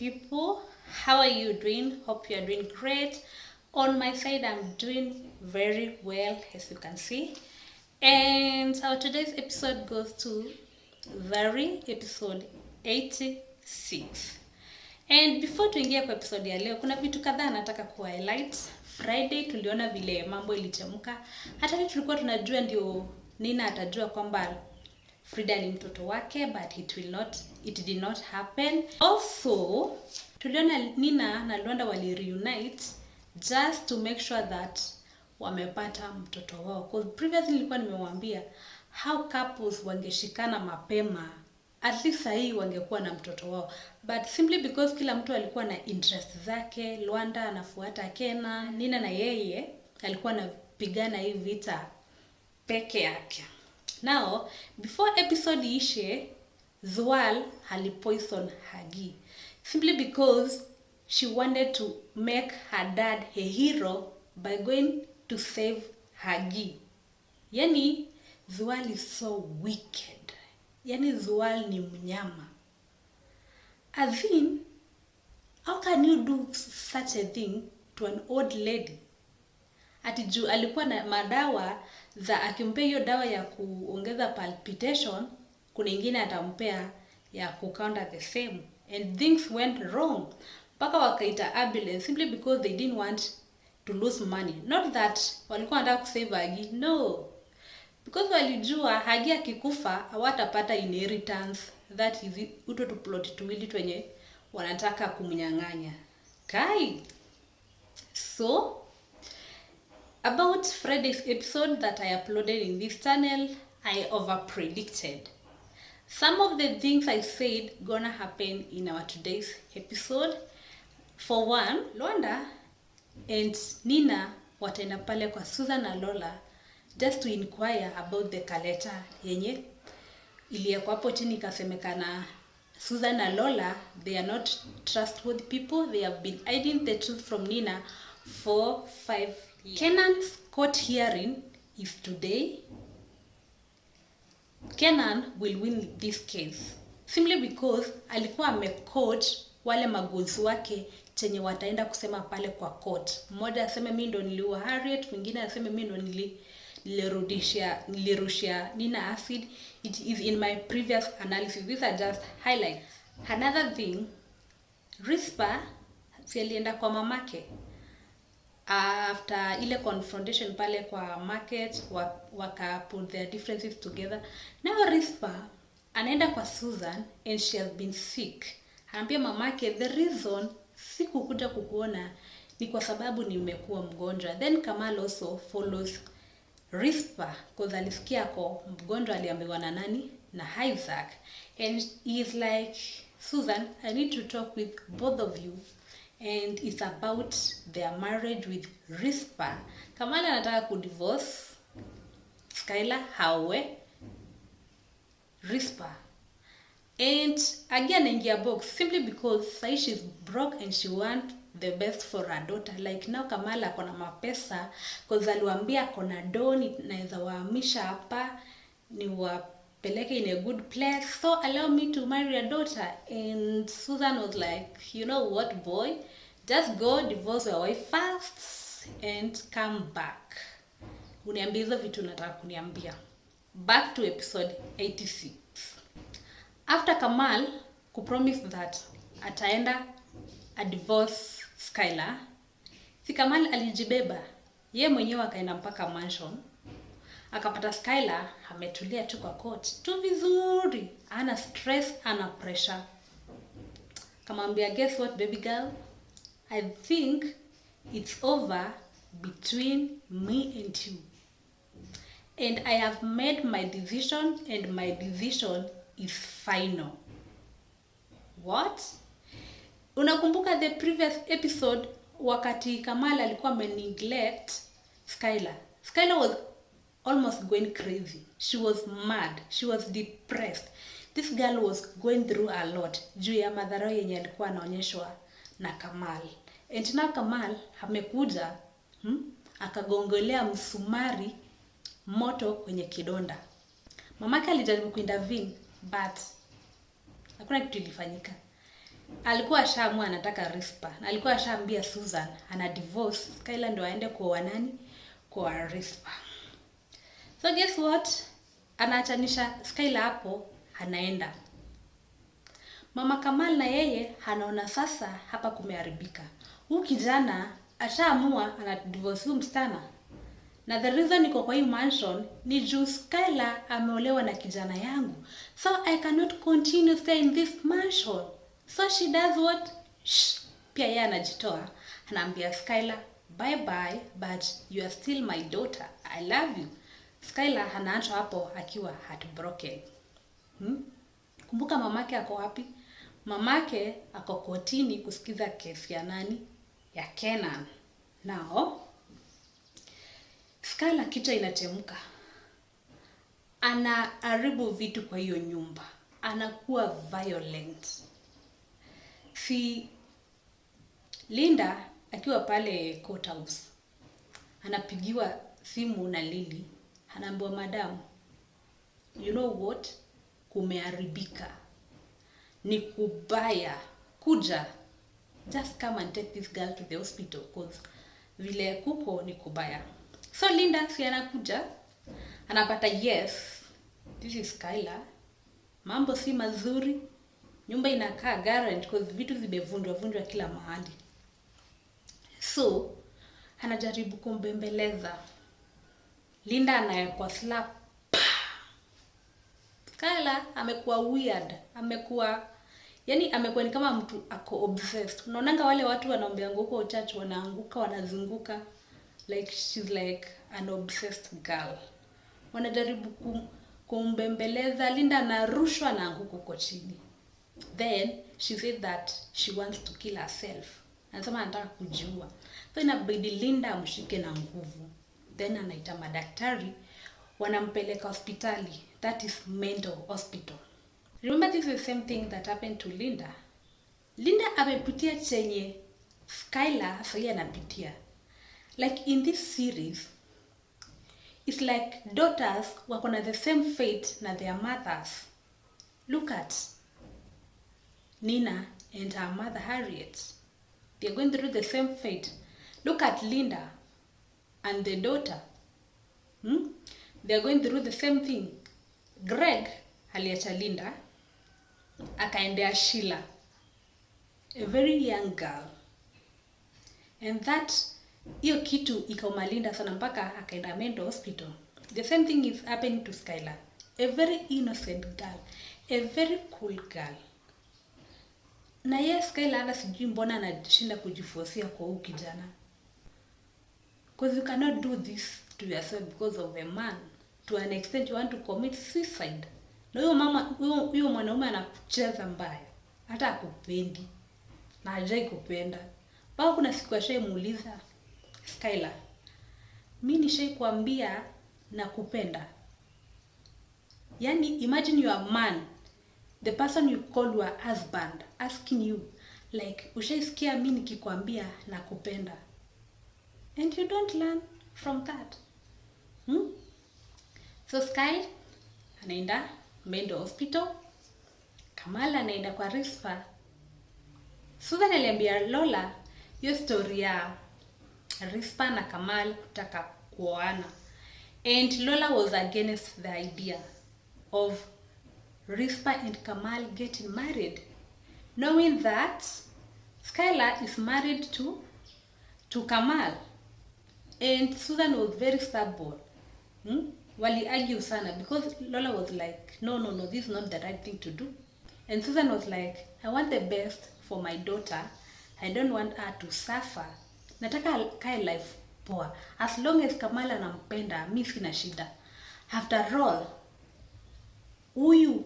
people. How are you doing? Hope you are doing great. On my side, I'm doing very well, as you can see. And our today's episode goes to Very episode 86. And before tuingie kwa episode ya leo, kuna vitu kadhaa nataka ku highlight. Friday tuliona vile mambo ilichemka. Hata tulikuwa tunajua ndio Nina atajua kwamba Frida ni mtoto wake, but it did not happen. Also, tuliona Nina na Luanda wali reunite just to make sure that wamepata mtoto wao. Because previously nilikuwa nimewaambia how couples wangeshikana mapema, at least sahi wangekuwa na mtoto wao. But simply because kila mtu alikuwa na interest zake, Luanda anafuata Kena, Nina na yeye alikuwa anapigana hii vita peke yake. Now, before episode ishe, Zwal halipoison Hagi. Simply because she wanted to make her dad a hero by going to save Hagi. Yani, Zwal is so wicked. Yani, Zwal ni mnyama. As in, how can you do such a thing to an old lady? Ati juu alikuwa na madawa za akimpea hiyo dawa ya kuongeza palpitation, kuna ingine atampea ya kucounter the same, and things went wrong. Mpaka wakaita ambulance simply because they didn't want to lose money. Not that walikuwa wanataka kusave Hagi, no. Because walijua Hagi akikufa hawatapata inheritance, that is uto to plot tuwili twenye wanataka kumnyang'anya. Kai. So about Friday's episode that I uploaded in this channel, I over-predicted. Some of the things I said gonna happen in our today's episode. For one, Luanda and Nina wataenda pale kwa Susan na Lola just to inquire about the kaleta yenye iliyekuwa hapo chini. Ikasemekana Susan na Lola, they are not trustworthy people. They have been hiding the truth from Nina for 5 years. Kenan's court hearing is today. Kenan will win this case simply because alikuwa amecoach wale magozi wake chenye wataenda kusema pale kwa court. Mmoja aseme mimi ndo niliua Harriet, mwingine aseme mimi ndo nilirushia Nina acid. It is in my previous analysis. These are just highlights. Another thing, Rispa si alienda kwa mamake after ile confrontation pale kwa market, waka put their differences together. Now Rispa anaenda kwa Susan and she has been sick. Anaambia mamake, the reason sikukuja kukuona ni kwa sababu nimekuwa mgonjwa. Then Kamal also follows Rispa because alisikia ko mgonjwa aliambiwa na nani? Na Isaac. And he is like, Susan, I need to talk with both of you. And it's about their marriage with Rispa. Kamala anataka kudivorce Skylar Hawe Rispa. And again ingia box simply because say she's broke and she want the best for her daughter. Like now Kamala akona mapesa because aliwaambia akona doni naweza wahamisha hapa ni wapeleke in a good place, so allow me to marry a daughter. And Susan was like, you know what boy, just go divorce your wife first and come back. Uniambia hizo vitu nataka kuniambia. Back to episode 86. After Kamal kupromise that ataenda a divorce Skylar, si Kamal alijibeba ye mwenyewe akaenda mpaka mansion. Akapata Skylar ametulia tu kwa court tu vizuri, ana stress, ana pressure. Kamwambia, guess what baby girl, I think it's over between me and you, and I have made my decision and my decision is final. What? Unakumbuka the previous episode wakati Kamala alikuwa neglect Skylar. Skylar was almost going crazy. She was mad. She was depressed. This girl was going through a lot juu ya madhara yenye alikuwa anaonyeshwa na Kamal. And now Kamal amekuja akagongolea msumari moto kwenye kidonda. Mamake alijaribu kuintervene but hakuna kitu ilifanyika. alikuwa ashaamua anataka Rispa, na alikuwa ashaambia Susan ana divorce Skyla ndo aende kwa nani, kwa Rispa. So guess what, anaachanisha Skyla hapo, anaenda. Mama Kamal na yeye anaona sasa hapa kumeharibika. Huyu kijana ashaamua ana divorce huyu msichana. Na the reason niko kwa hii mansion ni juu Skyla ameolewa na kijana yangu. So I cannot continue stay in this mansion. So she does what? Pia yeye anajitoa. Anaambia Skyla, bye bye, but you are still my daughter. I love you. Skyla anaachwa hapo akiwa heartbroken. Kumbuka mamake ako wapi? Mamake ako kotini kusikiza kesi ya nani? Ya Kenan. Now, Skyla kichwa inachemuka. Anaharibu vitu kwa hiyo nyumba. Anakuwa violent. Si Linda akiwa pale courthouse, anapigiwa simu na Lily. Anaambiwa, madam, you know what? Kumeharibika. Ni kubaya. Kuja. Just come and take this girl to the hospital because vile kuko ni kubaya. So Linda si anakuja, anapata yes, this is Skyla. Mambo si mazuri. Nyumba inakaa garage because vitu zimevunjwa kila mahali. So anajaribu kumbembeleza. Linda anayekwa slap. Skyla amekuwa weird, amekuwa ni kama mtu ako obsessed. Unaonanga wale watu wanaombea huko church wanaanguka, wanazunguka, like she's like an obsessed girl. Wanajaribu kumbembeleza. Linda anarushwa na anguko huko chini. Then she said that she wants to kill herself. Anasema anataka kujiua. So inabidi Linda amshike na nguvu. Then anaita madaktari, wanampeleka hospitali. That is mental hospital. Remember, this is the same thing that happened to Linda. Linda amepitia chenye Skyla sasa anapitia. Like in this series, it's like daughters wako na the same fate na their mothers. Look at Nina and her mother Harriet. They're going through the same fate. Look at Linda and the daughter. They're going through the same thing. Greg aliacha Linda, akaendea Sheila, a very young girl. And that, hiyo kitu ikauma Linda sana mpaka akaenda mental hospital. The same thing is happening to Skyla. A very innocent girl. A very cool girl. Na yes, Skyla hata sijui mbona anashinda kujiforsia kwa huyu kijana. Because you cannot do this to yourself because of a man. To an extent you want to commit suicide. Na huyo mwanaume anakucheza mbaya. Hata akupendi. Na hajai kupenda. Mpaka kuna siku ashaimuuliza Skyla, mimi nishaikuambia nakupenda. Yani imagine you are a man, the person you call your husband asking you like, ushaisikia mimi nikikwambia nakupenda? And you don't learn from that. So Sky anaenda mental hospital. Kamal anaenda kwa Rispa. Susan aliambia Lola hiyo story ya Rispa na Kamal kutaka kuoana. And Lola was against the idea of Rispa and Kamal getting married, knowing that Skyla is married to Kamal. And Susan was very stubborn. Wali argue sana because Lola was like, no, this is not the right thing to do. And Susan was like, I want the best for my daughter. I don't want her to suffer. Nataka kae life poa. As long as Kamal anampenda, mimi sina shida. After all, huyu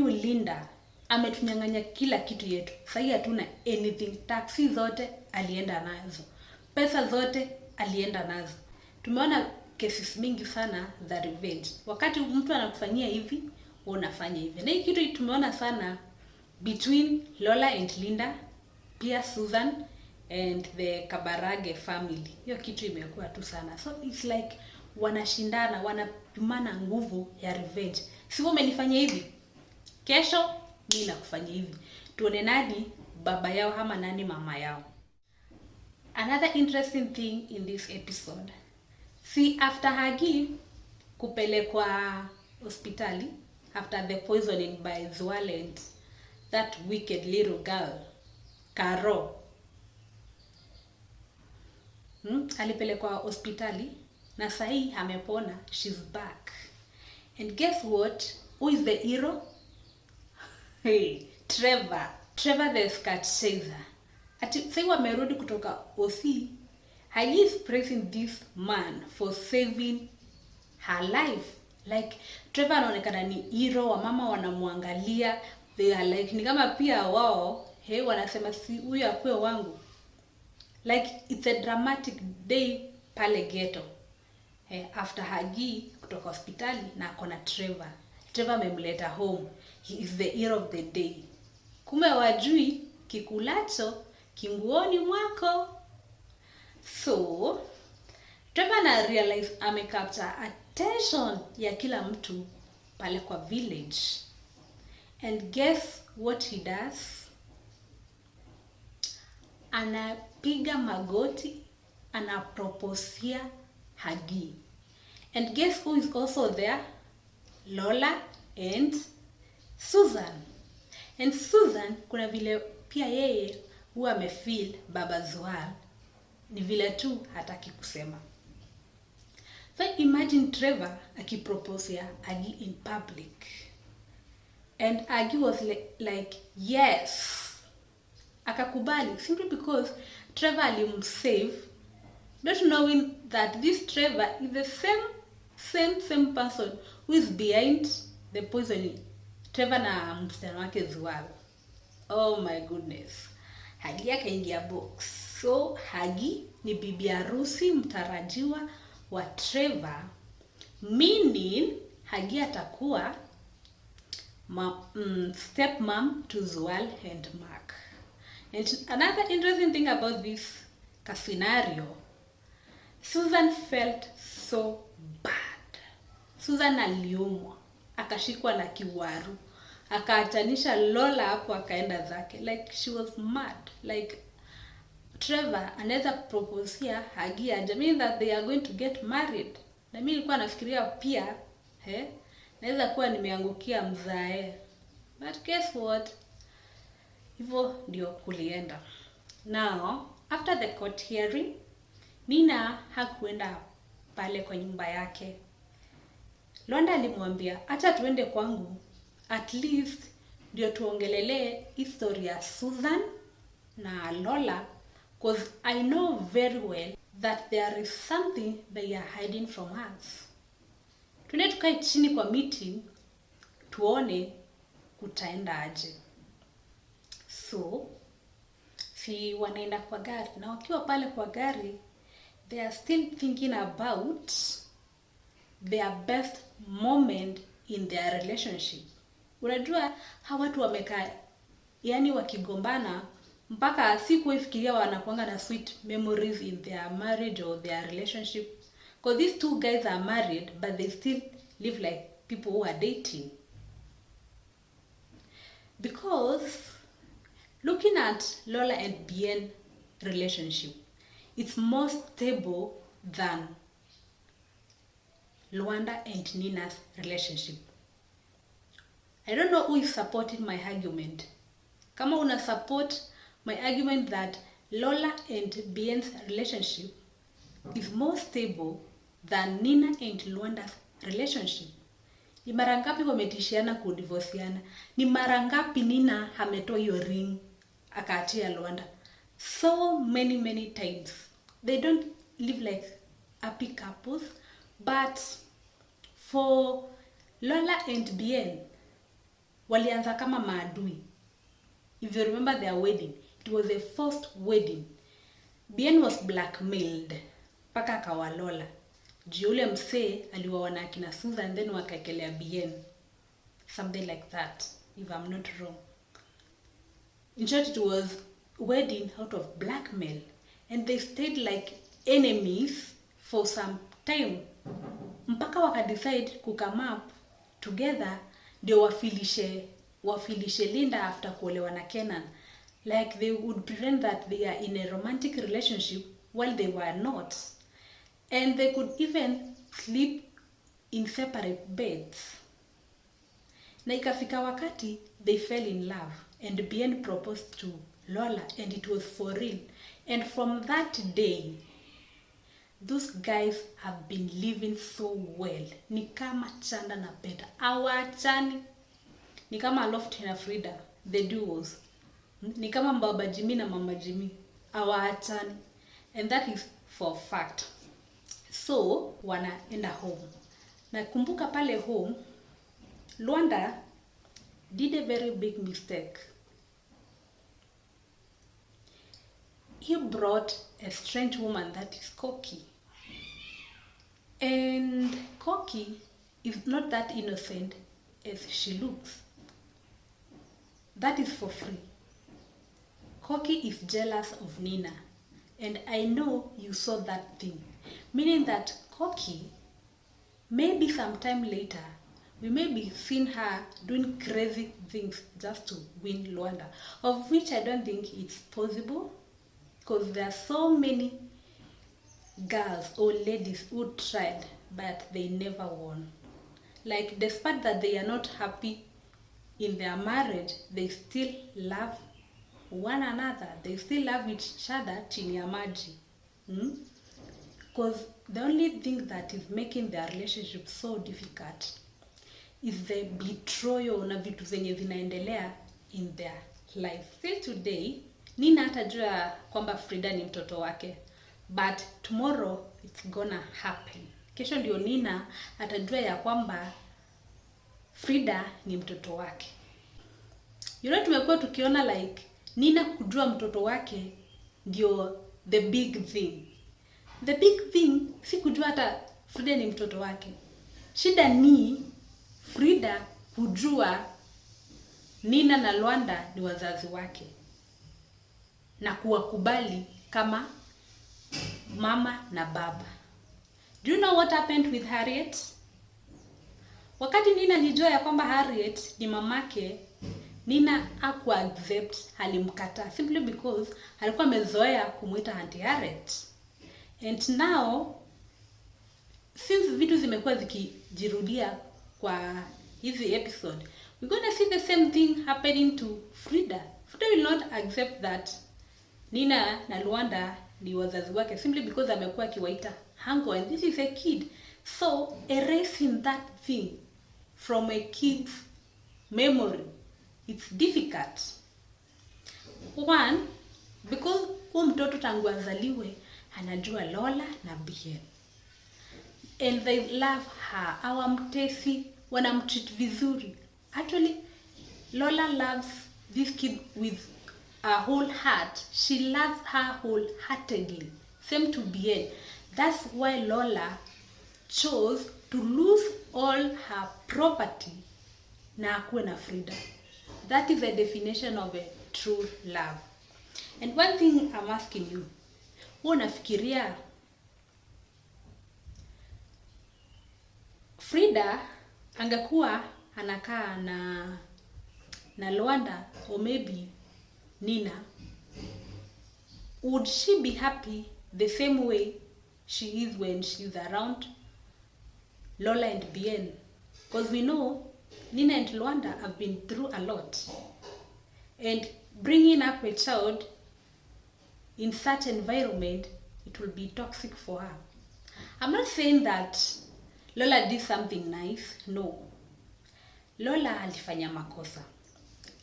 Linda ametunyang'anya kila kitu yetu. Sasa hatuna anything. Taxi zote alienda nazo. Pesa zote alienda nazo. Tumeona cases mingi sana za revenge. Wakati mtu anakufanyia hivi, unafanya hivi. Na hii kitu tumeona sana between Lola and Linda, pia Susan and the Kabarage family. Hiyo kitu imekuwa tu sana. So it's like wanashindana, wanapimana nguvu ya revenge. Si wewe umenifanyia hivi, kesho mimi nakufanyia hivi. tuone nani baba yao ama nani mama yao. Another interesting thing in this episode, see after Hagi kupelekwa hospitali after the poisoning by Zwal and that wicked little girl Karo, alipelekwa hospitali na sahi amepona, she's back. And guess what? Who is the hero? Hey, Trevor the skirt chaser. Ati sahi wamerudi kutoka OC. He is praising this man for saving her life. Like Trevor anaonekana ni hero, wa mama wanamwangalia, they are like ni kama pia wao wanasema si huyu akwe wangu. Like it's a dramatic day pale ghetto. After Hagi kutoka hospitali na akona Trevor amemleta home. He is the hero of the day. Kumbe wajui kikulacho kinguoni mwako. So Trevor na realize amecapture attention ya kila mtu pale kwa village. And guess what he does? Anapiga magoti, anaproposia Hagi. And guess who is also there? Lola and Susan. And Susan kuna vile pia yeye huwa amefeel baba Zwal, ni vile tu hataki kusema. So imagine Trevor akiproposia Hagi in public. And Hagi was like yes. Akakubali simply because Trevor alimsave, not knowing that this Trevor is the same person who is behind the poisoning. Trevor na msichana wake Zwal. Oh my goodness. Hagi akaingia box. So Hagi ni bibi harusi mtarajiwa wa Trevor, meaning Hagi atakuwa stepmom to Zwal and Mark. And another interesting thing about this scenario, Susan felt so bad. Susan aliumwa, akashikwa na kiwaru, akaatanisha Lola hapo akaenda zake. Like she was mad. Like Trevor anaweza proposia Hagi aje, mean that they are going to get married. Na mimi nilikuwa nafikiria pia naweza kuwa nimeangukia mzae. But guess what? Hivyo ndio kulienda. Now, after the court hearing, Nina hakuenda pale kwa nyumba yake. Lwanda alimwambia, acha tuende kwangu, at least ndio tuongelele history ya Susan na Lola, because I know very well that there is something they are hiding from us. Tuende tukae chini kwa meeting, tuone kutaenda aje. So, si wanaenda kwa gari, na wakiwa pale kwa gari, they are still thinking about their best moment in their relationship. Unajua hawa watu wamekaa yani wakigombana mpaka siku ifikiria wanakuanga na sweet memories in their marriage or their relationship, because these two guys are married but they still live like people who are dating. Because looking at Lola and Bien relationship, it's more stable than Lwanda and Nina's relationship. I don't know who is supporting my argument. Kama una support my argument that Lola and Bien's relationship is more stable than Nina and Lwanda's relationship. Ni mara ngapi wametishiana kudivorceana? Ni mara ngapi Nina ametoa hiyo ring akaachia Lwanda? So many times. They don't live like happy couples, but for Lola and Bien, walianza kama maadui. If you remember their wedding, it was a forced wedding. Bien was blackmailed paka akawa Lola. Yule msee aliwaona akina Susan then wakaekelea Bien. Something like that, if I'm not wrong. In short, it was wedding out of blackmail. And they stayed like enemies for some time. Mpaka waka decide to come up together ndio wafilishe wafilishe Linda after kuolewa na Kenan. Like they would pretend that they are in a romantic relationship while they were not. And they could even sleep in separate beds. Na ikafika wakati they fell in love and Bien proposed to Lola and it was for real. And from that day, those guys have been living so well. Ni kama Chanda na Peter. Hawachani. Ni kama Lofty na Frida, the duos. Ni kama Baba Jimmy na Mama Jimmy. Hawachani. And that is for fact. So, wanaenda home. Na kumbuka pale home, Luanda did a very big mistake. He brought a strange woman that is Koki. And Koki is not that innocent as she looks. That is for free. Koki is jealous of Nina. And I know you saw that thing. Meaning that Koki, maybe sometime later, we may be seeing her doing crazy things just to win Luanda. Of which I don't think it's possible. Because there are so many girls or ladies who tried, but they never won. Like, despite that they are not happy in their marriage, they still love one another. They still love each other chini ya maji. Because the only thing that is making their relationship so difficult is the betrayal na vitu zenye zinaendelea in their life. Still today, Nina atajua kwamba Frida ni mtoto wake. But tomorrow it's gonna happen. Kesho ndio Nina atajua ya kwamba Frida ni mtoto wake. You know, tumekuwa tukiona like Nina kujua mtoto wake ndio the big thing. The big thing si kujua hata Frida ni mtoto wake. Shida ni Frida kujua Nina na Luanda ni wazazi wake. Na kuwakubali kama mama na baba. Do you know what happened with Harriet? Wakati Nina alijua ya kwamba Harriet ni mamake, Nina haku accept, alimkataa simply because alikuwa amezoea kumuita Auntie Harriet. And now, since vitu zimekuwa zikijirudia kwa hizi episode, we're going to see the same thing happening to Frida. Frida will not accept that Nina na Luanda ni wazazi wake simply because amekuwa akiwaita Hango, and this is a kid. So, erasing that thing from a kid's memory, it's difficult. One, because mtoto tangu azaliwe anajua Lola na Bien. And they love her. Hawamtesi, wanamtreat vizuri. Actually, Lola loves this kid with a whole heart. She loves her wholeheartedly. Same to Bien. That's why Lola chose to lose all her property na akuwe na Frida. That is the definition of a true love. And one thing I'm asking you, unafikiria Frida angekuwa anakaa na Luanda or maybe Nina, would she be happy the same way she is when she's around Lola and Bien? Because we know Nina and Luanda have been through a lot. And bringing up a child in such environment, it will be toxic for her. I'm not saying that Lola did something nice. No. Lola alifanya makosa.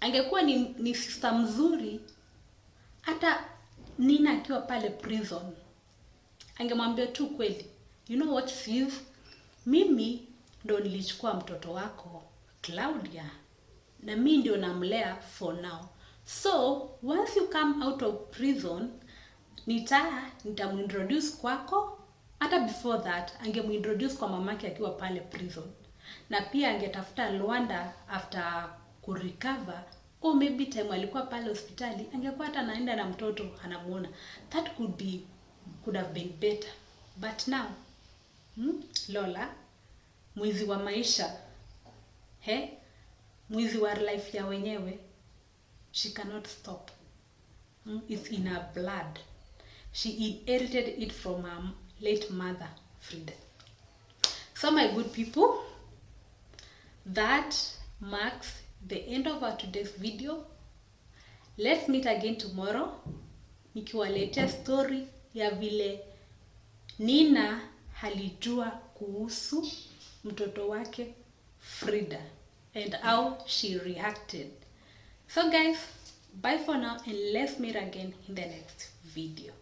Angekuwa ni sister mzuri, hata Nina akiwa pale prison, angemwambia tu kweli, you know what sis, mimi ndo nilichukua mtoto wako Claudia, na mimi ndio namlea for now. So once you come out of prison, nitamintroduce kwako. Hata before that, angemintroduce kwa mamake akiwa pale prison. Na pia angetafuta Luanda after kurecover, or maybe time alikuwa pale hospitali, angekuwa hata naenda na mtoto anamuona. That could have been better. But now, Lola, mwizi wa maisha, mwizi wa life ya wenyewe, she cannot stop. It's in her blood. She inherited it from her late mother, Frida. So my good people, that marks the end of our today's video. Let's meet again tomorrow nikiwaletea story ya vile Nina alijua kuhusu mtoto wake Frida and how she reacted. So guys, bye for now and let's meet again in the next video.